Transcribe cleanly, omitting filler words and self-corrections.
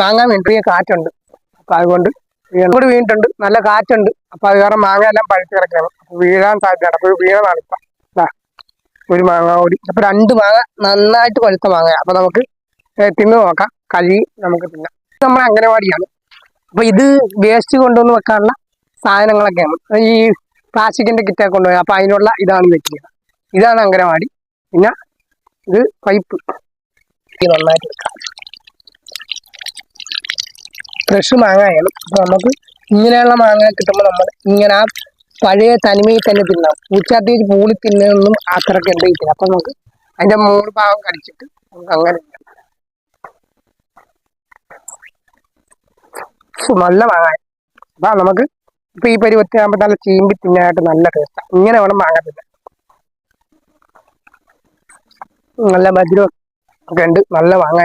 വാങ്ങാൻ വേണ്ടി കാറ്റുണ്ട്. അപ്പൊ അതുകൊണ്ട് ഇവിടെ വീണിട്ടുണ്ട്, നല്ല കാറ്റുണ്ട്. അപ്പൊ അത് കാരണം മാങ്ങ എല്ലാം പഴുത്ത് കിടക്കുകയാണ്. വീഴാൻ സാധ്യതയാണ്. അപ്പൊ വീണതാണ് ഇപ്പൊ. ഒരു മാങ്ങ കൂടി, അപ്പൊ 2 മാങ്ങ നന്നായിട്ട് പഴുത്ത മാങ്ങ. അപ്പൊ നമുക്ക് തിന്ന് നോക്കാം, കഴുകി നമുക്ക് തിന്നാം. നമ്മുടെ അംഗനവാടിയാണ്. അപ്പൊ ഇത് വേസ്റ്റ് കൊണ്ടുവന്ന് വെക്കാനുള്ള സാധനങ്ങളൊക്കെയാണ്. ഈ പ്ലാസ്റ്റിക്കിന്റെ കിറ്റൊക്കെ കൊണ്ടുപോയി. അപ്പൊ അതിനുള്ള ഇതാണ് വെക്കുന്നത്. ഇതാണ് അംഗനവാടി. പിന്നെ ഇത് പൈപ്പ് നന്നായിട്ട് വെക്കാം. ഫ്രഷ് മാങ്ങയാണ്. അപ്പൊ നമുക്ക് ഇങ്ങനെയുള്ള മാങ്ങ കിട്ടുമ്പോൾ നമ്മൾ ഇങ്ങനെ ആ പഴയ തനിമയിൽ തന്നെ തിന്നാം. ഉച്ചാത്തി പൂളി തിന്നൊന്നും അത്രയ്ക്ക് എന്തെങ്കിലും. അപ്പൊ നമുക്ക് അതിന്റെ മൂന്ന് ഭാഗം കടിച്ചിട്ട് നമുക്ക് അങ്ങനെ നല്ല മാങ്ങ. അപ്പൊ നമുക്ക് ഇപ്പൊ ഈ പരുവത്തിനാകുമ്പോൾ നല്ല ചീമ്പി തിന്നാനായിട്ട് നല്ല ടേസ്റ്റാണ്. ഇങ്ങനെ വേണം മാങ്ങ തിന്നാൻ. നല്ല മധുരം ഒക്കെ ഉണ്ട്. നല്ല മാങ്ങ.